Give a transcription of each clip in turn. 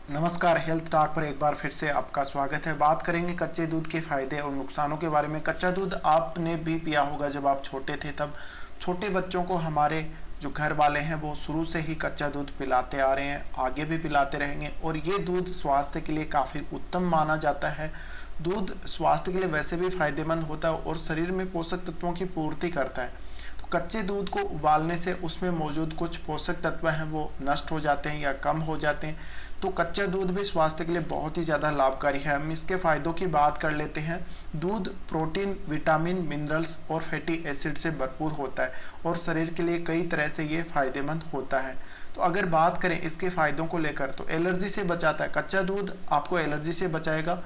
नमस्कार, health talk पर एक बार फिर से आपका स्वागत है। बात करेंगे कच्चे दूध के फायदे और नुकसानों के बारे में। कच्चा दूध आपने भी पिया होगा जब आप छोटे थे, तब छोटे बच्चों को हमारे जो घर वाले हैं वो शुरू से ही कच्चा दूध पिलाते आ रहे हैं, आगे भी पिलाते रहेंगे और ये दूध स्वास्थ्य के लिए काफ़ी उत्तम माना जाता है। दूध स्वास्थ्य के लिए वैसे भी फायदेमंद होता है और शरीर में पोषक तत्वों की पूर्ति करता है। तो कच्चे दूध को उबालने से उसमें मौजूद कुछ पोषक तत्व हैं वो नष्ट हो जाते हैं या कम हो जाते हैं। तो कच्चा दूध भी स्वास्थ्य के लिए बहुत ही ज़्यादा लाभकारी है। हम इसके फ़ायदों की बात कर लेते हैं। दूध प्रोटीन, विटामिन, मिनरल्स और फैटी एसिड से भरपूर होता है और शरीर के लिए कई तरह से ये फ़ायदेमंद होता है। तो अगर बात करें इसके फ़ायदों को लेकर, तो एलर्जी से बचाता है। कच्चा दूध आपको एलर्जी से बचाएगा।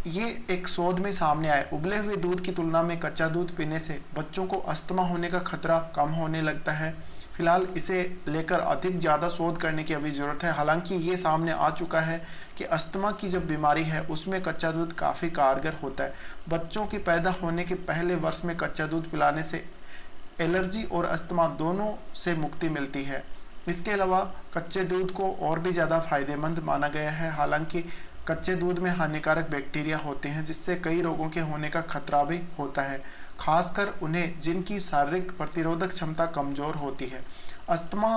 ये एक शोध में सामने आया, उबले हुए दूध की तुलना में कच्चा दूध पीने से बच्चों को अस्थमा होने का खतरा कम होने लगता है। फिलहाल इसे लेकर अधिक ज़्यादा शोध करने की अभी ज़रूरत है। हालांकि ये सामने आ चुका है कि अस्थमा की जब बीमारी है उसमें कच्चा दूध काफ़ी कारगर होता है। बच्चों के पैदा होने के पहले वर्ष में कच्चा दूध पिलाने से एलर्जी और अस्थमा दोनों से मुक्ति मिलती है। इसके अलावा कच्चे दूध को और भी ज़्यादा फायदेमंद माना गया है। हालांकि कच्चे दूध में हानिकारक बैक्टीरिया होते हैं जिससे कई रोगों के होने का खतरा भी होता है, खासकर उन्हें जिनकी शारीरिक प्रतिरोधक क्षमता कमज़ोर होती है। अस्थमा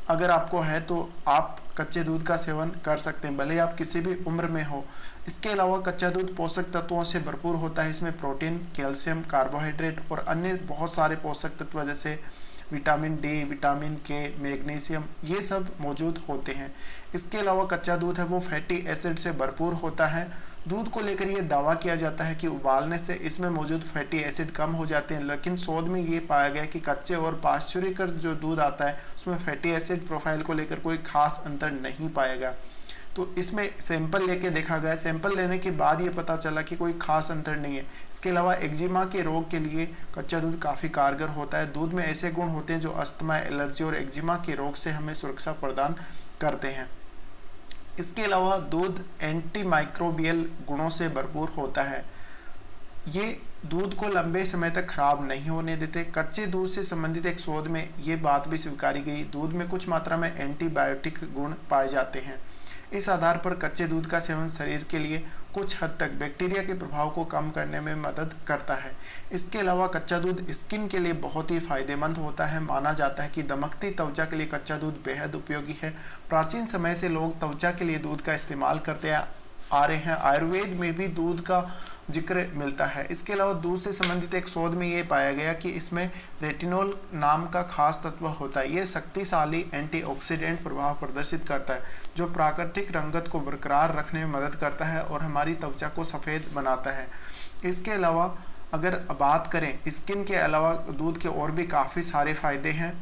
अगर आपको है तो आप कच्चे दूध का सेवन कर सकते हैं, भले आप किसी भी उम्र में हो। इसके अलावा कच्चा दूध पोषक तत्वों से भरपूर होता है। इसमें प्रोटीन, कैल्शियम, कार्बोहाइड्रेट और अन्य बहुत सारे पोषक तत्व जैसे विटामिन डी, विटामिन के, मैग्नीशियम, ये सब मौजूद होते हैं। इसके अलावा कच्चा दूध है वो फैटी एसिड से भरपूर होता है। दूध को लेकर ये दावा किया जाता है कि उबालने से इसमें मौजूद फैटी एसिड कम हो जाते हैं, लेकिन शोध में ये पाया गया कि कच्चे और पाश्चुरीकृत जो दूध आता है उसमें फैटी एसिड प्रोफाइल को लेकर कोई खास अंतर नहीं पाया गया। तो इसमें सैंपल लेके देखा गया, सैंपल लेने के बाद ये पता चला कि कोई खास अंतर नहीं है। इसके अलावा एक्जिमा के रोग के लिए कच्चा दूध काफ़ी कारगर होता है। दूध में ऐसे गुण होते हैं जो अस्थमा, एलर्जी और एक्जिमा के रोग से हमें सुरक्षा प्रदान करते हैं। इसके अलावा दूध एंटी माइक्रोबियल गुणों से भरपूर होता है। ये दूध को लंबे समय तक खराब नहीं होने देते। कच्चे दूध से संबंधित एक शोध में ये बात भी स्वीकारी गई, दूध में कुछ मात्रा में एंटीबायोटिक गुण पाए जाते हैं। इस आधार पर कच्चे दूध का सेवन शरीर के लिए कुछ हद तक बैक्टीरिया के प्रभाव को कम करने में मदद करता है। इसके अलावा कच्चा दूध स्किन के लिए बहुत ही फायदेमंद होता है। माना जाता है कि दमकती त्वचा के लिए कच्चा दूध बेहद उपयोगी है। प्राचीन समय से लोग त्वचा के लिए दूध का इस्तेमाल करते आ रहे हैं। आयुर्वेद में भी दूध का जिक्र मिलता है। इसके अलावा दूध से संबंधित एक शोध में ये पाया गया कि इसमें रेटिनॉल नाम का खास तत्व होता है। ये शक्तिशाली एंटीऑक्सीडेंट प्रभाव प्रदर्शित करता है जो प्राकृतिक रंगत को बरकरार रखने में मदद करता है और हमारी त्वचा को सफ़ेद बनाता है। इसके अलावा अगर बात करें स्किन के अलावा दूध के और भी काफ़ी सारे फायदे हैं।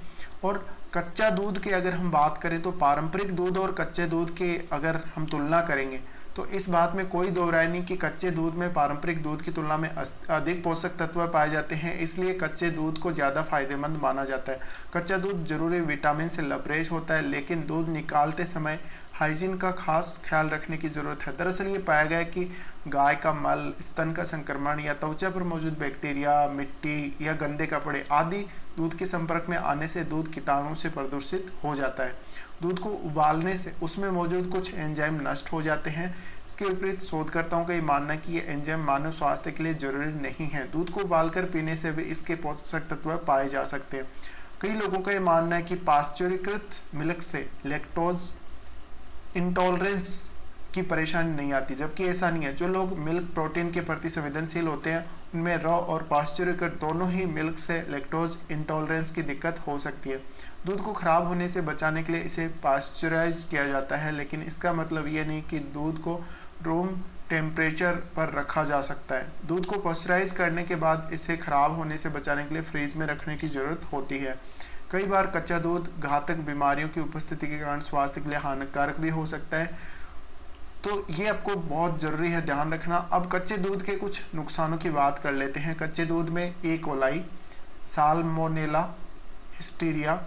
और कच्चा दूध की अगर हम बात करें तो पारंपरिक दूध और कच्चे दूध की अगर हम तुलना करेंगे तो इस बात में कोई दो राय नहीं कि कच्चे दूध में पारंपरिक दूध की तुलना में अधिक पोषक तत्व पाए जाते हैं, इसलिए कच्चे दूध को ज़्यादा फायदेमंद माना जाता है। कच्चा दूध जरूरी विटामिन से लबरेज होता है, लेकिन दूध निकालते समय हाइजीन का खास ख्याल रखने की ज़रूरत है। दरअसल ये पाया गया कि गाय का मल, स्तन का संक्रमण या त्वचा पर मौजूद बैक्टीरिया, मिट्टी या गंदे कपड़े आदि दूध के संपर्क में आने से दूध कीटाणु से प्रदूषित हो जाता है। दूध को उबालने से उसमें मौजूद कुछ एंजाइम नष्ट हो जाते हैं। इसके विपरीत शोधकर्ताओं का ये मानना है कि ये एंजाइम मानव स्वास्थ्य के लिए जरूरी नहीं है। दूध को उबालकर पीने से भी इसके पोषक तत्व पाए जा सकते हैं। कई लोगों का ये मानना है कि पाश्चुरीकृत मिल्क से लैक्टोज इंटॉलरेंस की परेशानी नहीं आती, जबकि ऐसा नहीं है। जो लोग मिल्क प्रोटीन के प्रति संवेदनशील होते हैं उनमें रॉ और पाश्चुरीकृत दोनों ही मिल्क से लैक्टोज इंटॉलरेंस की दिक्कत हो सकती है। दूध को खराब होने से बचाने के लिए इसे पाश्चराइज किया जाता है, लेकिन इसका मतलब ये नहीं कि दूध को रूम टेम्परेचर पर रखा जा सकता है। दूध को पाश्चराइज करने के बाद इसे खराब होने से बचाने के लिए फ्रीज में रखने की ज़रूरत होती है। कई बार कच्चा दूध घातक बीमारियों की उपस्थिति के कारण स्वास्थ्य के लिए हानिकारक भी हो सकता है, तो ये आपको बहुत ज़रूरी है ध्यान रखना। अब कच्चे दूध के कुछ नुकसानों की बात कर लेते हैं। कच्चे दूध में ई कोलाई, साल्मोनेला, हिस्टीरिया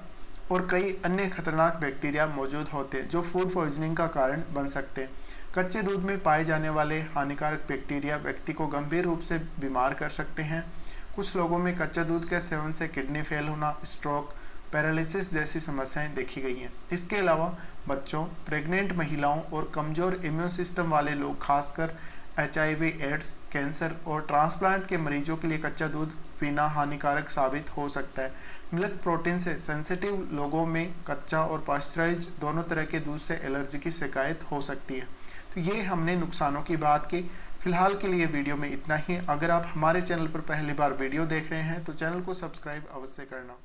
और कई अन्य खतरनाक बैक्टीरिया मौजूद होते हैं जो फूड पॉइजनिंग का कारण बन सकते हैं। कच्चे दूध में पाए जाने वाले हानिकारक बैक्टीरिया व्यक्ति को गंभीर रूप से बीमार कर सकते हैं। कुछ लोगों में कच्चा दूध के सेवन से किडनी फेल होना, स्ट्रोक, पैरालिसिस जैसी समस्याएं देखी गई हैं। इसके अलावा बच्चों, प्रेग्नेंट महिलाओं और कमज़ोर इम्यून सिस्टम वाले लोग, खासकर HIV, एड्स, कैंसर और ट्रांसप्लांट के मरीजों के लिए कच्चा दूध पीना हानिकारक साबित हो सकता है। मिल्क प्रोटीन से सेंसिटिव लोगों में कच्चा और पास्चराइज दोनों तरह के दूध से एलर्जी की शिकायत हो सकती है। तो ये हमने नुकसानों की बात की। फिलहाल के लिए वीडियो में इतना ही। अगर आप हमारे चैनल पर पहली बार वीडियो देख रहे हैं तो चैनल को सब्सक्राइब अवश्य करना।